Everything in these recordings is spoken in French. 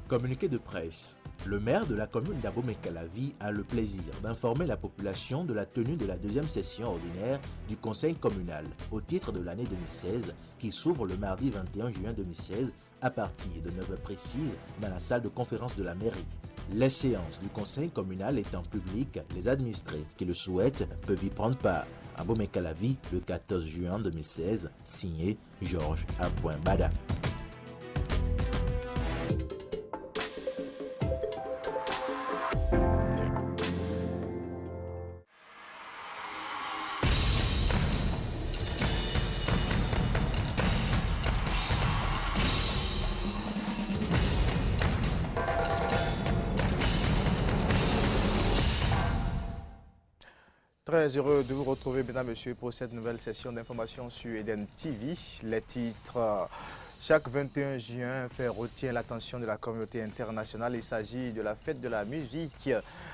Communiqué de presse. Le maire de la commune d'Abomey-Calavi a le plaisir d'informer la population de la tenue de la deuxième session ordinaire du conseil communal au titre de l'année 2016 qui s'ouvre le mardi 21 juin 2016 à partir de 9h précises dans la salle de conférence de la mairie. Les séances du conseil communal étant publiques, les administrés qui le souhaitent peuvent y prendre part. Abomey-Calavi, le 14 juin 2016, signé Georges Bada. Très heureux de vous retrouver, mesdames et messieurs, pour cette nouvelle session d'information sur Eden TV. Les titres. Chaque 21 juin retient l'attention de la communauté internationale. Il s'agit de la fête de la musique.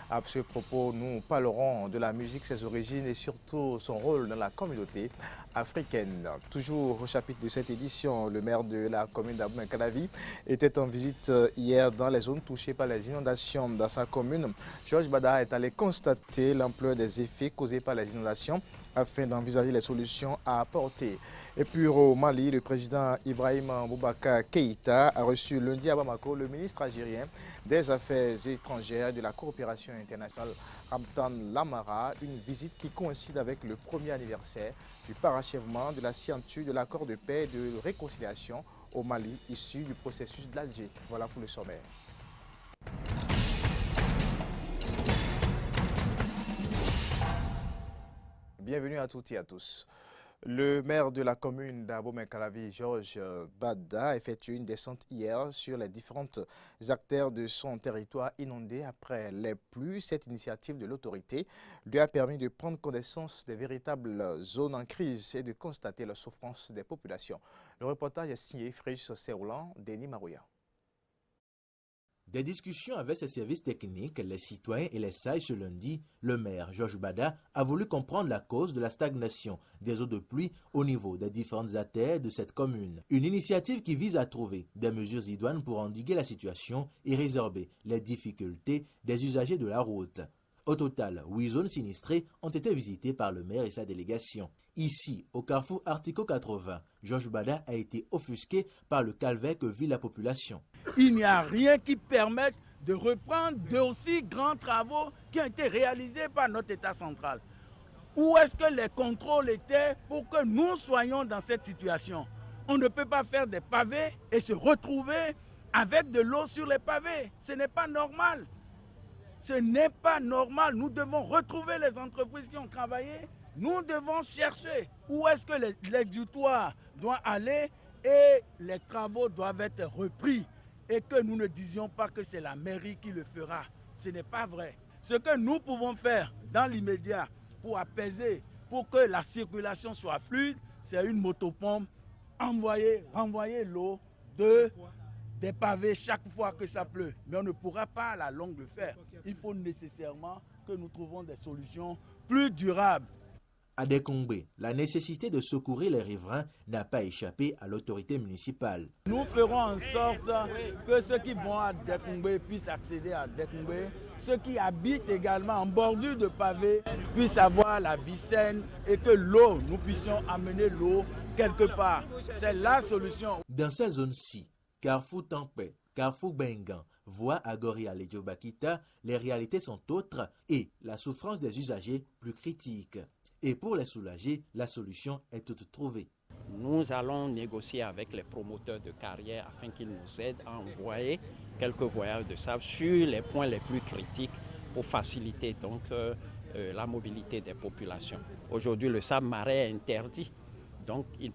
À ce propos, nous parlerons de la musique, ses origines et surtout son rôle dans la communauté africaine. Toujours au chapitre de cette édition, le maire de la commune d'Abomey-Calavi était en visite hier dans les zones touchées par les inondations dans sa commune. Georges Bada est allé constater l'ampleur des effets causés par les inondations afin d'envisager les solutions à apporter. Et puis au Mali, le président Ibrahim Boubacar Keïta a reçu lundi à Bamako le ministre algérien des Affaires étrangères et de la coopération internationale, Ramtan Lamara, une visite qui coïncide avec le premier anniversaire du parachèvement de la signature de l'accord de paix et de réconciliation au Mali, issu du processus d'Alger. Voilà pour le sommaire. Bienvenue à toutes et à tous. Le maire de la commune d'Abomey-Calavi, Georges Bada, a effectué une descente hier sur les différents acteurs de son territoire inondé après les pluies. Cette initiative de l'autorité lui a permis de prendre connaissance des véritables zones en crise et de constater la souffrance des populations. Le reportage est signé Frisch Séroulan, Denis Marouya. Des discussions avec ses services techniques, les citoyens et les sages ce lundi, le maire Georges Bada a voulu comprendre la cause de la stagnation des eaux de pluie au niveau des différentes artères de cette commune. Une initiative qui vise à trouver des mesures idoines pour endiguer la situation et résorber les difficultés des usagers de la route. Au total, 8 zones sinistrées ont été visitées par le maire et sa délégation. Ici, au carrefour Artico 80, Georges Bada a été offusqué par le calvaire que vit la population. Il n'y a rien qui permette de reprendre d'aussi grands travaux qui ont été réalisés par notre État central. Où est-ce que les contrôles étaient pour que nous soyons dans cette situation? On ne peut pas faire des pavés et se retrouver avec de l'eau sur les pavés. Ce n'est pas normal. Ce n'est pas normal. Nous devons retrouver les entreprises qui ont travaillé. Nous devons chercher où est-ce que l'exutoire doit aller et les travaux doivent être repris. Et que nous ne disions pas que c'est la mairie qui le fera. Ce n'est pas vrai. Ce que nous pouvons faire dans l'immédiat pour apaiser, pour que la circulation soit fluide, c'est une motopompe, renvoyer l'eau des pavés chaque fois que ça pleut. Mais on ne pourra pas à la longue le faire. Il faut nécessairement que nous trouvons des solutions plus durables. À Dekongbe, la nécessité de secourir les riverains n'a pas échappé à l'autorité municipale. Nous ferons en sorte que ceux qui vont à Dekongbe puissent accéder à Dekongbe. Ceux qui habitent également en bordure de pavés puissent avoir la vie saine et que l'eau, nous puissions amener l'eau quelque part. C'est la solution. Dans ces zones-ci, Carrefour Tampé, Carrefour Bengan, voie Agoria Ledio Bakita, les réalités sont autres et la souffrance des usagers plus critique. Et pour les soulager, la solution est toute trouvée. Nous allons négocier avec les promoteurs de carrière afin qu'ils nous aident à envoyer quelques voyages de sable sur les points les plus critiques pour faciliter donc la mobilité des populations. Aujourd'hui, le sable marais est interdit, donc il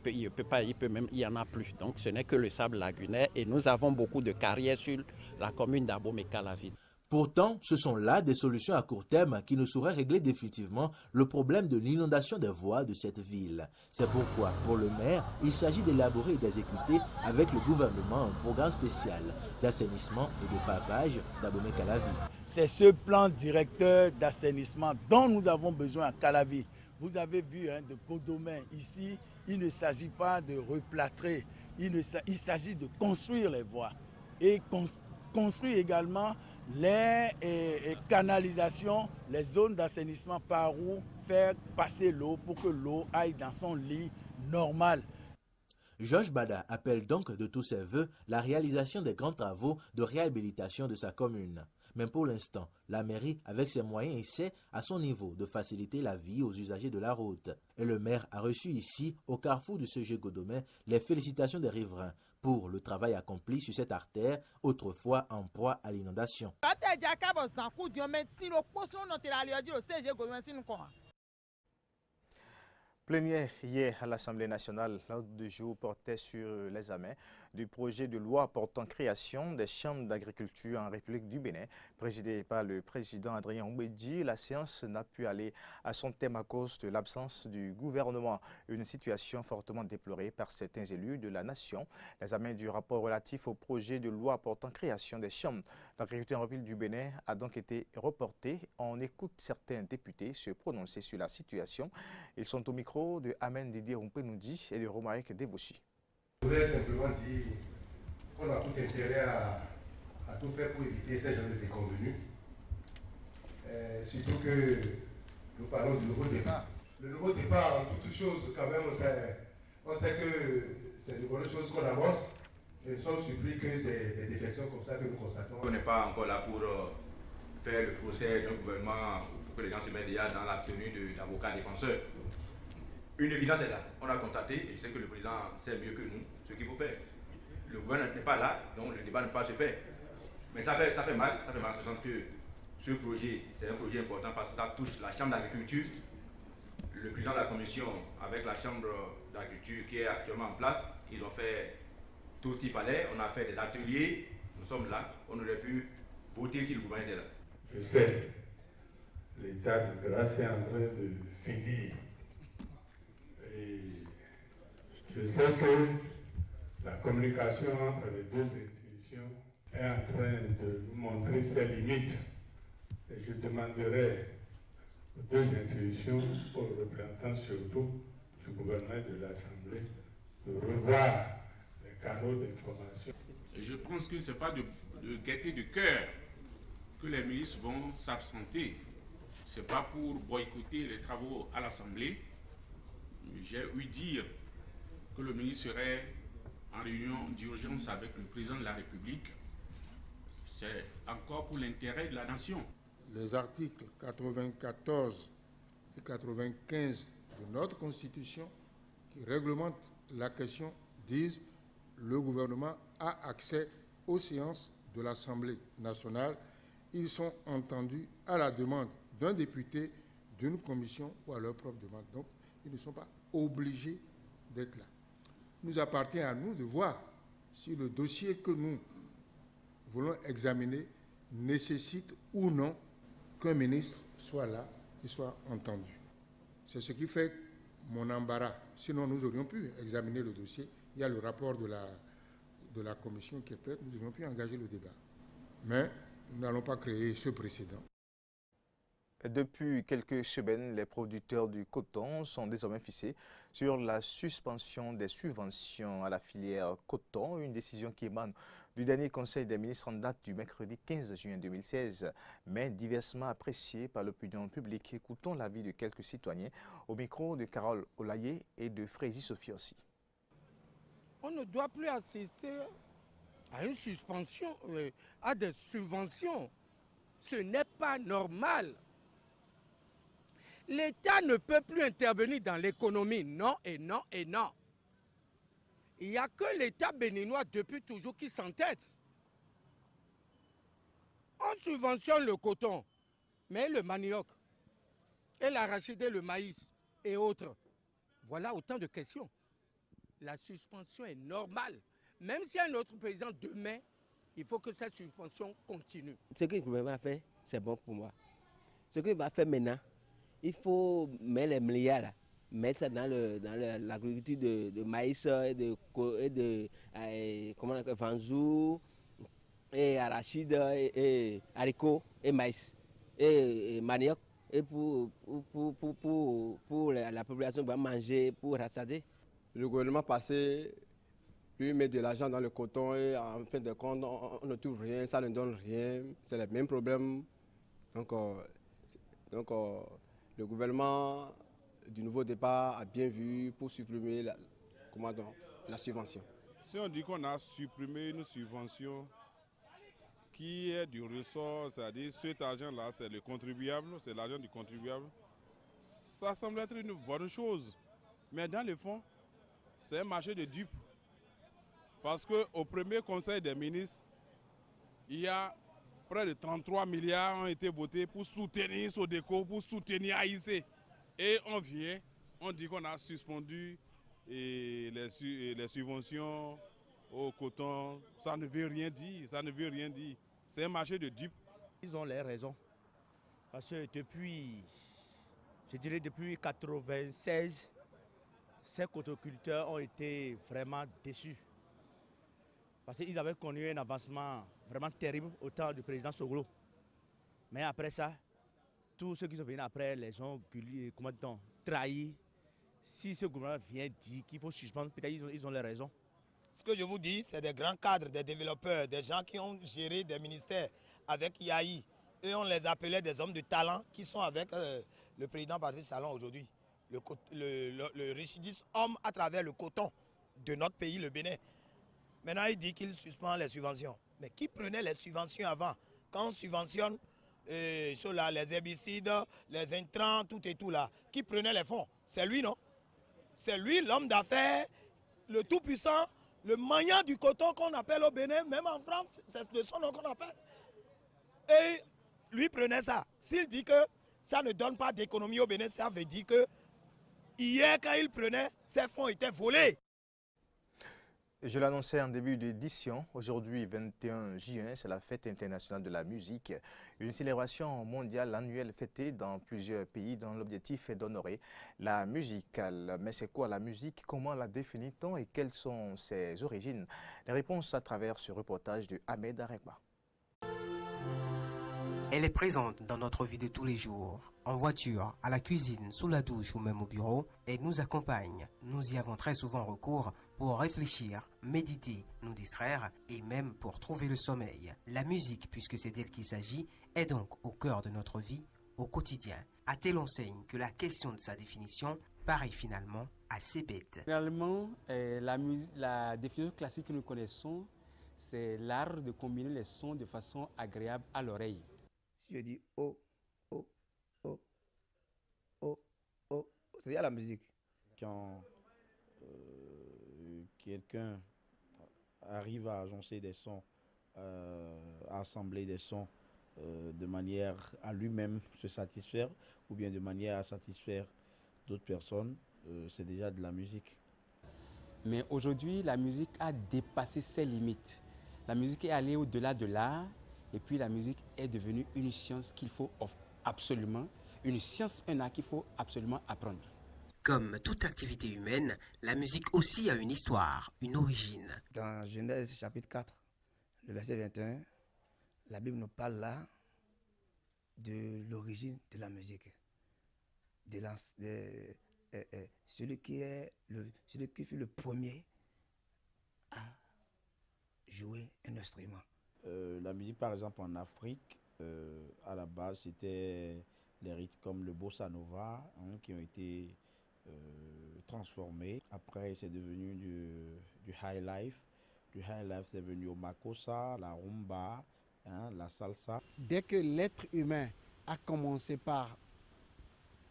n'y en a plus. Donc ce n'est que le sable lagunaire et nous avons beaucoup de carrières sur la commune d'Abomey-Calavi. Pourtant, ce sont là des solutions à court terme qui ne sauraient régler définitivement le problème de l'inondation des voies de cette ville. C'est pourquoi, pour le maire, il s'agit d'élaborer et d'exécuter avec le gouvernement un programme spécial d'assainissement et de pavage d'Abomey-Calavi. C'est ce plan directeur d'assainissement dont nous avons besoin à Calavi. Vous avez vu de Godomin ici, il ne s'agit pas de replâtrer, il s'agit de construire les voies. Et construit également les canalisations, les zones d'assainissement par où faire passer l'eau pour que l'eau aille dans son lit normal. Georges Bada appelle donc de tous ses voeux la réalisation des grands travaux de réhabilitation de sa commune. Mais pour l'instant, la mairie, avec ses moyens, essaie à son niveau de faciliter la vie aux usagers de la route. Et le maire a reçu ici, au carrefour du CG Godomé, les félicitations des riverains pour le travail accompli sur cette artère, autrefois en proie à l'inondation. Plénière hier à l'Assemblée nationale, l'ordre du jour portait sur l'examen du projet de loi portant création des chambres d'agriculture en République du Bénin. Présidé par le président Adrien Ouédi, la séance n'a pu aller à son thème à cause de l'absence du gouvernement. Une situation fortement déplorée par certains élus de la nation. L'examen du rapport relatif au projet de loi portant création des chambres d'agriculture en République du Bénin a donc été reporté. On écoute certains députés se prononcer sur la situation. Ils sont au micro de Amen Didier Rumpenoudi et de Romaric Devoshi. Je voudrais simplement dire qu'on a tout intérêt à tout faire pour éviter ces genres de déconvenus. Surtout que nous parlons du nouveau départ. Le nouveau départ, en toute chose, quand même, on sait que c'est de bonnes choses qu'on avance. Et nous sommes surpris que c'est des défections comme ça que nous constatons. On n'est pas encore là pour faire le procès d'un gouvernement pour que les gens se mettent déjà dans la tenue d'avocat défenseur. Une évidence est là. On a constaté, et je sais que le président sait mieux que nous ce qu'il faut faire. Le gouvernement n'est pas là, donc le débat ne peut pas se faire. Mais ça fait mal, en ce sens que ce projet, c'est un projet important parce que ça touche la Chambre d'agriculture. Le président de la commission, avec la Chambre d'agriculture qui est actuellement en place, ils ont fait tout ce qu'il fallait. On a fait des ateliers, nous sommes là, on aurait pu voter si le gouvernement était là. Je sais, l'état de grâce est en train de finir. Et je sais que la communication entre les deux institutions est en train de montrer ses limites. Et je demanderai aux deux institutions, aux représentants surtout du gouvernement et de l'Assemblée, de revoir les canaux d'information. Je pense que ce n'est pas de gaieté de cœur que les ministres vont s'absenter. Ce n'est pas pour boycotter les travaux à l'Assemblée. J'ai ouï dire que le ministre serait en réunion d'urgence avec le président de la République. C'est encore pour l'intérêt de la nation. Les articles 94 et 95 de notre Constitution qui réglementent la question disent que le gouvernement a accès aux séances de l'Assemblée nationale. Ils sont entendus à la demande d'un député, d'une commission ou à leur propre demande. Donc, ils ne sont pas obligés d'être là. Il nous appartient à nous de voir si le dossier que nous voulons examiner nécessite ou non qu'un ministre soit là et soit entendu. C'est ce qui fait mon embarras. Sinon, nous aurions pu examiner le dossier. Il y a le rapport de la commission qui est prête. Nous aurions pu engager le débat. Mais nous n'allons pas créer ce précédent. Depuis quelques semaines, les producteurs du coton sont désormais fixés sur la suspension des subventions à la filière coton, une décision qui émane du dernier Conseil des ministres en date du mercredi 15 juin 2016, mais diversement appréciée par l'opinion publique. Écoutons l'avis de quelques citoyens au micro de Carole Olaye et de Frézy Sophie aussi. On ne doit plus assister à une suspension, à des subventions. Ce n'est pas normal. L'État ne peut plus intervenir dans l'économie. Non et non et non. Il n'y a que l'État béninois depuis toujours qui s'entête. On subventionne le coton, mais le manioc, et l'arachide, le maïs et autres. Voilà autant de questions. La suspension est normale. Même si un autre président demain, il faut que cette suspension continue. Ce que le gouvernement a fait, c'est bon pour moi. Ce qu'il va faire maintenant, il faut mettre les milliards là, mettre ça dans l'agriculture de maïs et de comment on appelle, vanzou, et arachide, et haricots, et maïs, et manioc, et pour la population va manger, pour rassasier. Le gouvernement passé Lui met de l'argent dans le coton et en fin de compte, on ne trouve rien, ça ne donne rien. C'est le même problème. Donc, le gouvernement du nouveau départ a bien vu pour supprimer la subvention. Si on dit qu'on a supprimé une subvention qui est du ressort, c'est-à-dire cet argent-là, c'est le contribuable, c'est l'argent du contribuable, ça semble être une bonne chose. Mais dans le fond, c'est un marché de dupes. Parce qu'au premier conseil des ministres, il y a près de 33 milliards ont été votés pour soutenir Sodeco, pour soutenir AIC. Et on vient, on dit qu'on a suspendu les subventions au coton. Ça ne veut rien dire, ça ne veut rien dire. C'est un marché de dupes. Ils ont les raisons. Parce que depuis 1996, ces cotoculteurs ont été vraiment déçus. Parce qu'ils avaient connu un avancement vraiment terrible au temps du président Soglo. Mais après ça, tous ceux qui sont venus après les ont trahis. Si ce gouvernement vient dire qu'il faut suspendre, peut-être ils ont les raisons. Ce que je vous dis, c'est des grands cadres, des développeurs, des gens qui ont géré des ministères avec IAI. Et on les appelait des hommes de talent qui sont avec le président Patrice Talon aujourd'hui. Le richissime homme à travers le coton de notre pays, le Bénin. Maintenant, il dit qu'il suspend les subventions. Mais qui prenait les subventions avant? Quand on subventionne les herbicides, les intrants, tout et tout là, qui prenait les fonds? C'est lui, non? C'est lui, l'homme d'affaires, le tout-puissant, le magnat du coton qu'on appelle au Bénin, même en France, c'est de son nom qu'on appelle. Et lui prenait ça. S'il dit que ça ne donne pas d'économie au Bénin, ça veut dire que hier, quand il prenait, ces fonds étaient volés. Je l'annonçais en début d'édition, aujourd'hui 21 juin, c'est la fête internationale de la musique, une célébration mondiale annuelle fêtée dans plusieurs pays dont l'objectif est d'honorer la musique. Mais c'est quoi la musique? Comment la définit-on et quelles sont ses origines? Les réponses à travers ce reportage de Ahmed Arekba. Elle est présente dans notre vie de tous les jours, en voiture, à la cuisine, sous la douche ou même au bureau. Elle nous accompagne. Nous y avons très souvent recours pour réfléchir, méditer, nous distraire et même pour trouver le sommeil. La musique, puisque c'est d'elle qu'il s'agit, est donc au cœur de notre vie, au quotidien. À telle enseigne que la question de sa définition paraît finalement assez bête. Finalement, la définition classique que nous connaissons, c'est l'art de combiner les sons de façon agréable à l'oreille. Si je dis oh, oh, oh, oh, oh, c'est-à-dire la musique. Quand quelqu'un arrive à agencer des sons, à assembler des sons de manière à lui-même se satisfaire ou bien de manière à satisfaire d'autres personnes, c'est déjà de la musique. Mais aujourd'hui, la musique a dépassé ses limites. La musique est allée au-delà de l'art. Et puis la musique est devenue une science qu'il faut absolument, une science, un art qu'il faut absolument apprendre. Comme toute activité humaine, la musique aussi a une histoire, une origine. Dans Genèse chapitre 4, le verset 21, la Bible nous parle là de l'origine de la musique. Celui qui fut le premier à jouer un instrument. La musique, par exemple, en Afrique, à la base, c'était les rythmes comme le bossa nova qui ont été transformés. Après, c'est devenu du high life. Du high life, c'est devenu au makossa, la rumba, la salsa. Dès que l'être humain a commencé par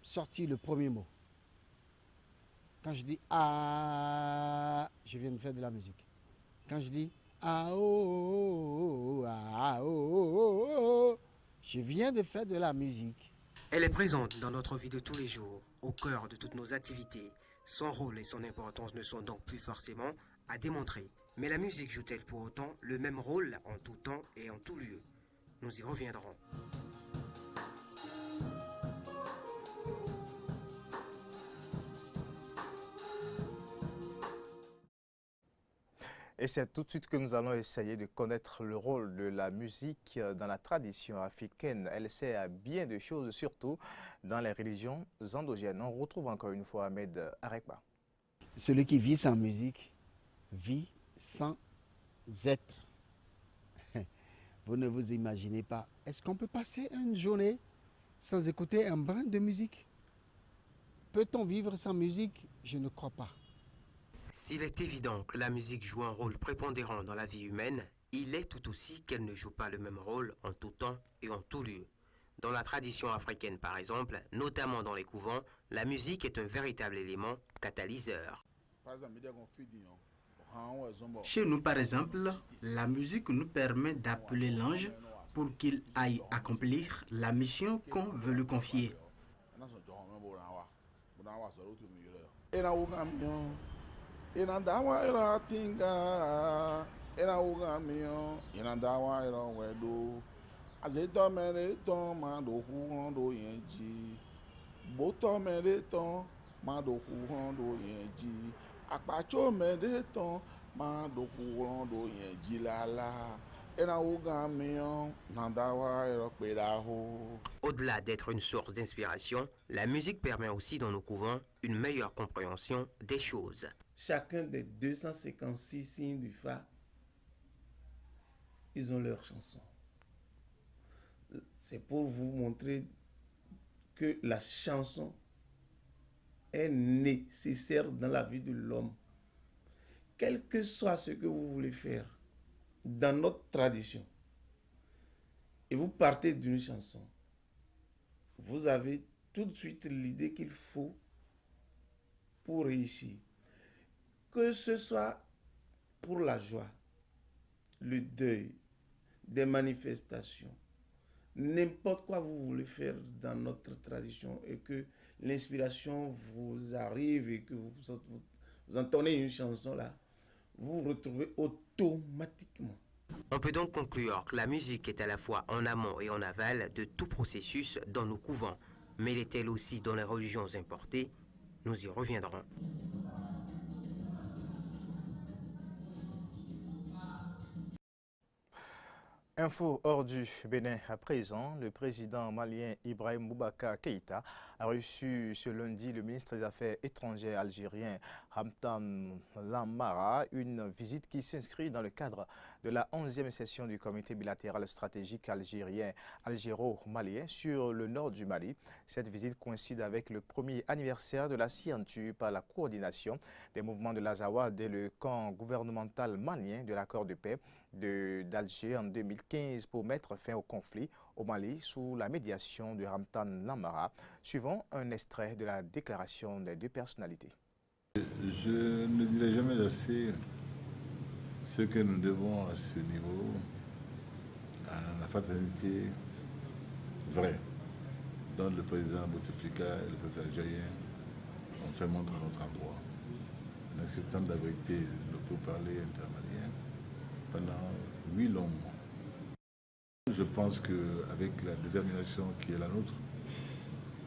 sortir le premier mot, quand je dis « ah », je viens de faire de la musique. Quand je dis ah oh, ah oh, je viens de faire de la musique. Elle est présente dans notre vie de tous les jours, au cœur de toutes nos activités. Son rôle et son importance ne sont donc plus forcément à démontrer. Mais la musique joue-t-elle pour autant le même rôle en tout temps et en tout lieu? Nous y reviendrons. Et c'est tout de suite que nous allons essayer de connaître le rôle de la musique dans la tradition africaine. Elle sert à bien de choses, surtout dans les religions endogènes. On retrouve encore une fois Ahmed Arekba. Celui qui vit sans musique vit sans être. Vous ne vous imaginez pas. Est-ce qu'on peut passer une journée sans écouter un brin de musique? Peut-on vivre sans musique? Je ne crois pas. S'il est évident que la musique joue un rôle prépondérant dans la vie humaine, il est tout aussi qu'elle ne joue pas le même rôle en tout temps et en tout lieu. Dans la tradition africaine par exemple, notamment dans les couvents, la musique est un véritable élément catalyseur. Chez nous par exemple, la musique nous permet d'appeler l'ange pour qu'il aille accomplir la mission qu'on veut lui confier. Au-delà d'être une source d'inspiration, la musique permet aussi dans nos couvents une meilleure compréhension des choses. Chacun des 256 signes du Fa, ils ont leur chanson. C'est pour vous montrer que la chanson est nécessaire dans la vie de l'homme. Quel que soit ce que vous voulez faire dans notre tradition, et vous partez d'une chanson, vous avez tout de suite l'idée qu'il faut pour réussir. Que ce soit pour la joie, le deuil, des manifestations, n'importe quoi vous voulez faire dans notre tradition et que l'inspiration vous arrive et que vous entendez une chanson là, vous vous retrouvez automatiquement. On peut donc conclure que la musique est à la fois en amont et en aval de tout processus dans nos couvents, mais l'est-elle aussi dans les religions importées? Nous y reviendrons. Info hors du Bénin à présent, le président malien Ibrahim Boubacar Keïta a reçu ce lundi le ministre des Affaires étrangères algérien Hamdan Lamara, une visite qui s'inscrit dans le cadre de la 11e session du comité bilatéral stratégique algérien algéro-malien sur le nord du Mali. Cette visite coïncide avec le premier anniversaire de la signature par la coordination des mouvements de l'Azawad et le camp gouvernemental malien de l'accord de paix d'Alger en 2015 pour mettre fin au conflit au Mali sous la médiation de Hamdan Lamara, suivant un extrait de la déclaration des deux personnalités. Je ne dirai jamais assez ce que nous devons à ce niveau à la fraternité vraie dont le président Bouteflika et le peuple algérien ont fait montre à notre endroit, en acceptant d'abriter le pourparlers intermaliens pendant 8 longs mois. Je pense qu'avec la détermination qui est la nôtre,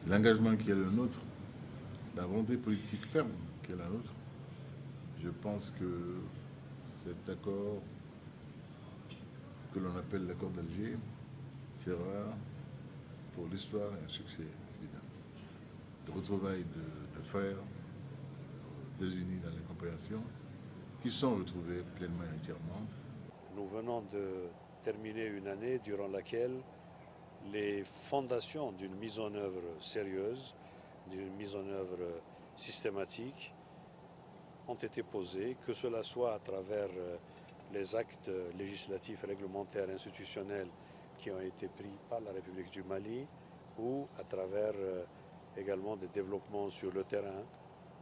l'engagement qui est le nôtre, la volonté politique ferme qui est la nôtre, je pense que cet accord que l'on appelle l'accord d'Alger sera pour l'histoire un succès évident. De retrouvailles de frères désunis dans l'incompréhension qui sont retrouvés pleinement et entièrement. Nous venons de terminer une année durant laquelle les fondations d'une mise en œuvre sérieuse, d'une mise en œuvre systématique ont été posées, que cela soit à travers les actes législatifs, réglementaires, institutionnels qui ont été pris par la République du Mali ou à travers également des développements sur le terrain,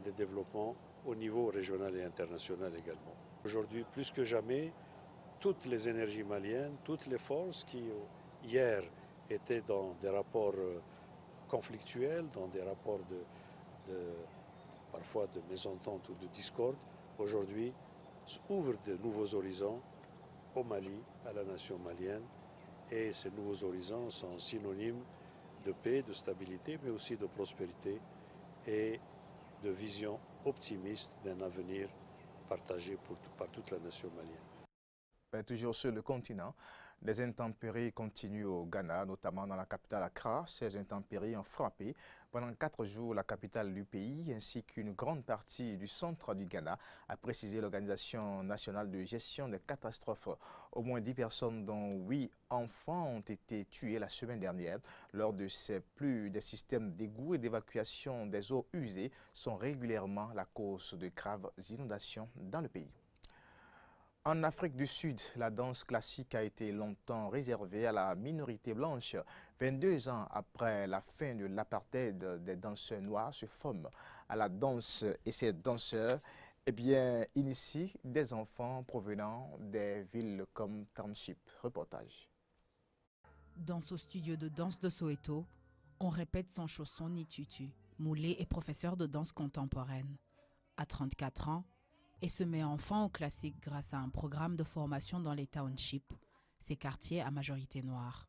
des développements au niveau régional et international également. Aujourd'hui, plus que jamais, toutes les énergies maliennes, toutes les forces qui hier étaient dans des rapports conflictuels, dans des rapports parfois de mésentente ou de discorde, aujourd'hui ouvrent de nouveaux horizons au Mali, à la nation malienne. Et ces nouveaux horizons sont synonymes de paix, de stabilité, mais aussi de prospérité et de vision optimiste d'un avenir partagé par toute la nation malienne. Toujours sur le continent, les intempéries continuent au Ghana, notamment dans la capitale Accra. Ces intempéries ont frappé pendant 4 jours la capitale du pays ainsi qu'une grande partie du centre du Ghana, a précisé l'Organisation nationale de gestion des catastrophes. Au moins 10 personnes, dont 8 enfants, ont été tuées la semaine dernière. Lors de ces pluies, des systèmes d'égouts et d'évacuation des eaux usées sont régulièrement la cause de graves inondations dans le pays. En Afrique du Sud, la danse classique a été longtemps réservée à la minorité blanche. 22 ans après la fin de l'apartheid, des danseurs noirs se forment à la danse et ces danseurs initient des enfants provenant des villes comme Township. Reportage. Dans ce studio de danse de Soweto, on répète sans chausson ni tutu. Moulé est professeur de danse contemporaine. À 34 ans, et se met enfin au classique grâce à un programme de formation dans les townships, ces quartiers à majorité noire.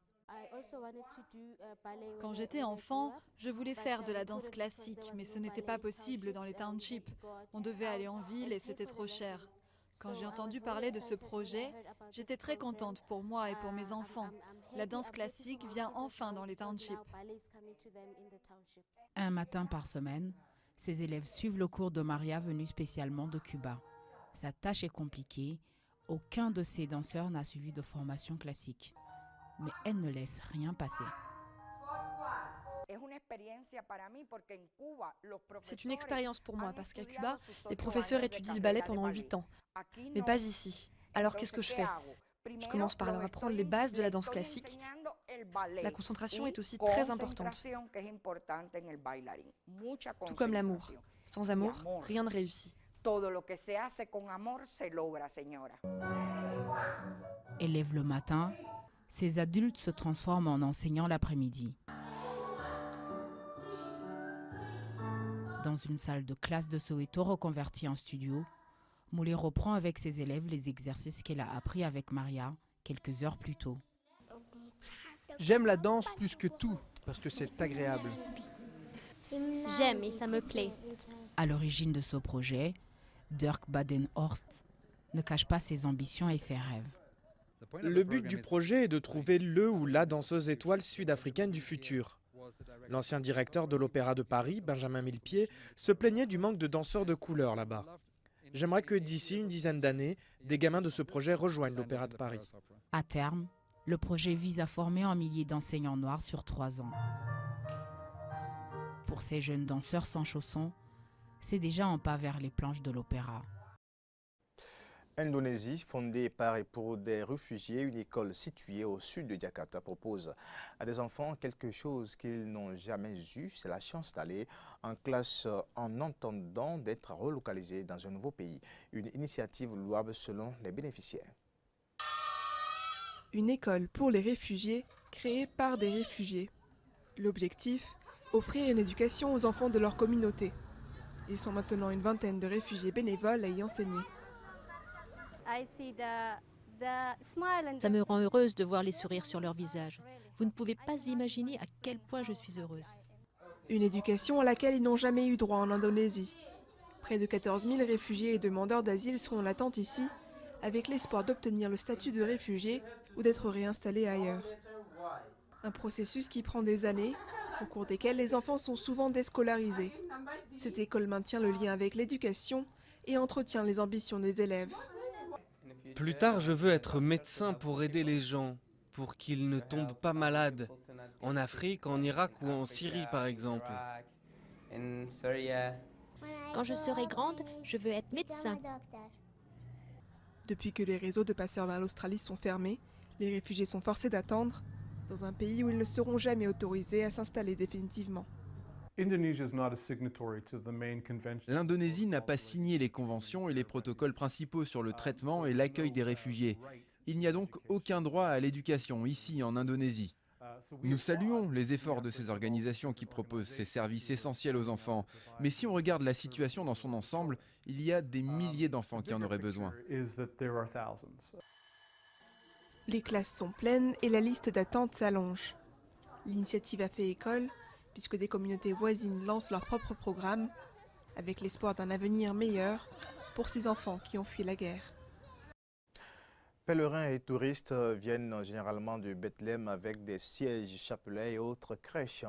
Quand j'étais enfant, je voulais faire de la danse classique, mais ce n'était pas possible dans les townships. On devait aller en ville et c'était trop cher. Quand j'ai entendu parler de ce projet, j'étais très contente pour moi et pour mes enfants. La danse classique vient enfin dans les townships. Un matin par semaine, ses élèves suivent le cours de Maria venue spécialement de Cuba. Sa tâche est compliquée. Aucun de ses danseurs n'a suivi de formation classique. Mais elle ne laisse rien passer. C'est une expérience pour moi parce qu'à Cuba, les professeurs étudient le ballet pendant 8 ans. Mais pas ici. Alors qu'est-ce que je fais ? Je commence par leur apprendre les bases de la danse classique. La concentration est aussi très importante. Tout comme l'amour. Sans amour, rien ne réussit. Élève le matin, ces adultes se transforment en enseignants l'après-midi. Dans une salle de classe de Soweto reconvertie en studio, Moulé reprend avec ses élèves les exercices qu'elle a appris avec Maria quelques heures plus tôt. J'aime la danse plus que tout, parce que c'est agréable. J'aime et ça me plaît. À l'origine de ce projet, Dirk Badenhorst ne cache pas ses ambitions et ses rêves. Le but du projet est de trouver le ou la danseuse étoile sud-africaine du futur. L'ancien directeur de l'Opéra de Paris, Benjamin Millepied, se plaignait du manque de danseurs de couleur là-bas. J'aimerais que d'ici une dizaine d'années, des gamins de ce projet rejoignent l'Opéra de Paris. À terme, le projet vise à former un millier d'enseignants noirs sur 3 ans. Pour ces jeunes danseurs sans chaussons, c'est déjà un pas vers les planches de l'opéra. Indonésie, fondée par et pour des réfugiés, une école située au sud de Jakarta propose à des enfants quelque chose qu'ils n'ont jamais eu, c'est la chance d'aller en classe en attendant d'être relocalisés dans un nouveau pays. Une initiative louable selon les bénéficiaires. Une école pour les réfugiés créée par des réfugiés. L'objectif, offrir une éducation aux enfants de leur communauté. Ils sont maintenant une vingtaine de réfugiés bénévoles à y enseigner. Ça me rend heureuse de voir les sourires sur leur visage. Vous ne pouvez pas imaginer à quel point je suis heureuse. Une éducation à laquelle ils n'ont jamais eu droit en Indonésie. Près de 14 000 réfugiés et demandeurs d'asile sont en attente ici, avec l'espoir d'obtenir le statut de réfugié ou d'être réinstallés ailleurs. Un processus qui prend des années, au cours desquels les enfants sont souvent déscolarisés. Cette école maintient le lien avec l'éducation et entretient les ambitions des élèves. Plus tard, je veux être médecin pour aider les gens, pour qu'ils ne tombent pas malades. En Afrique, en Irak ou en Syrie, par exemple. Quand je serai grande, je veux être médecin. Depuis que les réseaux de passeurs vers l'Australie sont fermés, les réfugiés sont forcés d'attendre dans un pays où ils ne seront jamais autorisés à s'installer définitivement. L'Indonésie n'a pas signé les conventions et les protocoles principaux sur le traitement et l'accueil des réfugiés. Il n'y a donc aucun droit à l'éducation ici en Indonésie. Nous saluons les efforts de ces organisations qui proposent ces services essentiels aux enfants, mais si on regarde la situation dans son ensemble, il y a des milliers d'enfants qui en auraient besoin. Les classes sont pleines et la liste d'attente s'allonge. L'initiative a fait école, puisque des communautés voisines lancent leur propre programme, avec l'espoir d'un avenir meilleur pour ces enfants qui ont fui la guerre. Pèlerins et touristes viennent généralement de Bethléem avec des sièges, chapelets et autres crèches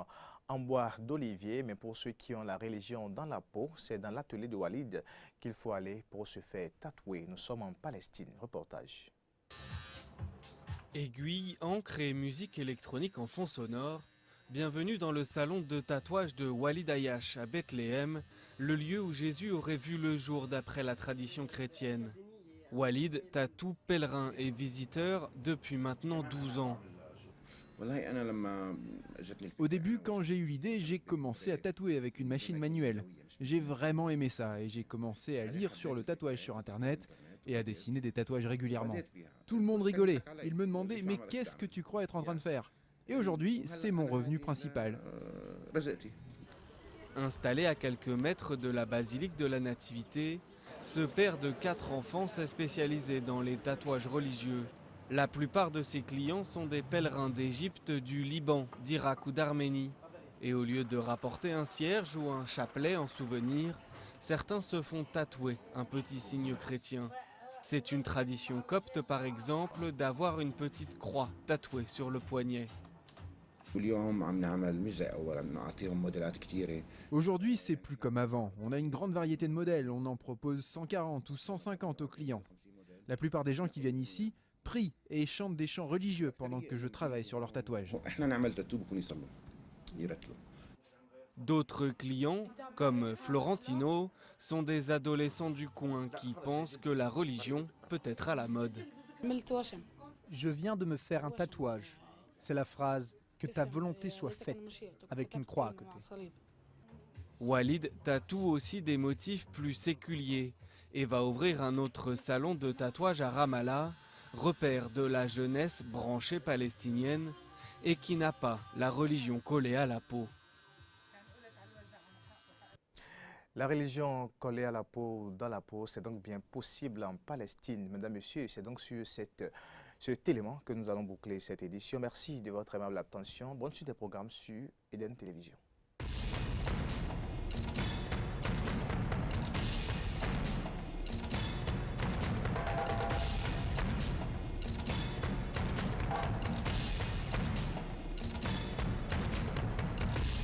en bois d'olivier. Mais pour ceux qui ont la religion dans la peau, c'est dans l'atelier de Walid qu'il faut aller pour se faire tatouer. Nous sommes en Palestine. Reportage. Aiguilles, encre et musique électronique en fond sonore. Bienvenue dans le salon de tatouage de Walid Ayash à Bethléem, le lieu où Jésus aurait vu le jour d'après la tradition chrétienne. Walid tatoue pèlerins et visiteurs depuis maintenant 12 ans. Au début, quand j'ai eu l'idée, j'ai commencé à tatouer avec une machine manuelle. J'ai vraiment aimé ça et j'ai commencé à lire sur le tatouage sur Internet et à dessiner des tatouages régulièrement. Tout le monde rigolait. Ils me demandaient « Mais qu'est-ce que tu crois être en train de faire ?» Et aujourd'hui, c'est mon revenu principal. Installé à quelques mètres de la basilique de la Nativité, ce père de 4 enfants s'est spécialisé dans les tatouages religieux. La plupart de ses clients sont des pèlerins d'Égypte, du Liban, d'Irak ou d'Arménie. Et au lieu de rapporter un cierge ou un chapelet en souvenir, certains se font tatouer un petit signe chrétien. C'est une tradition copte par exemple d'avoir une petite croix tatouée sur le poignet. Aujourd'hui, c'est plus comme avant. On a une grande variété de modèles. On en propose 140 ou 150 aux clients. La plupart des gens qui viennent ici prient et chantent des chants religieux pendant que je travaille sur leur tatouage. D'autres clients, comme Florentino, sont des adolescents du coin qui pensent que la religion peut être à la mode. Je viens de me faire un tatouage. C'est la phrase « que ta volonté soit faite » avec une croix à côté. Walid tatoue aussi des motifs plus séculiers et va ouvrir un autre salon de tatouage à Ramallah, repère de la jeunesse branchée palestinienne et qui n'a pas la religion collée à la peau. La religion collée à la peau, dans la peau, c'est donc bien possible en Palestine. Mesdames, Messieurs, c'est donc sur cet élément que nous allons boucler cette édition. Merci de votre aimable attention. Bonne suite des programmes sur Eden Télévision.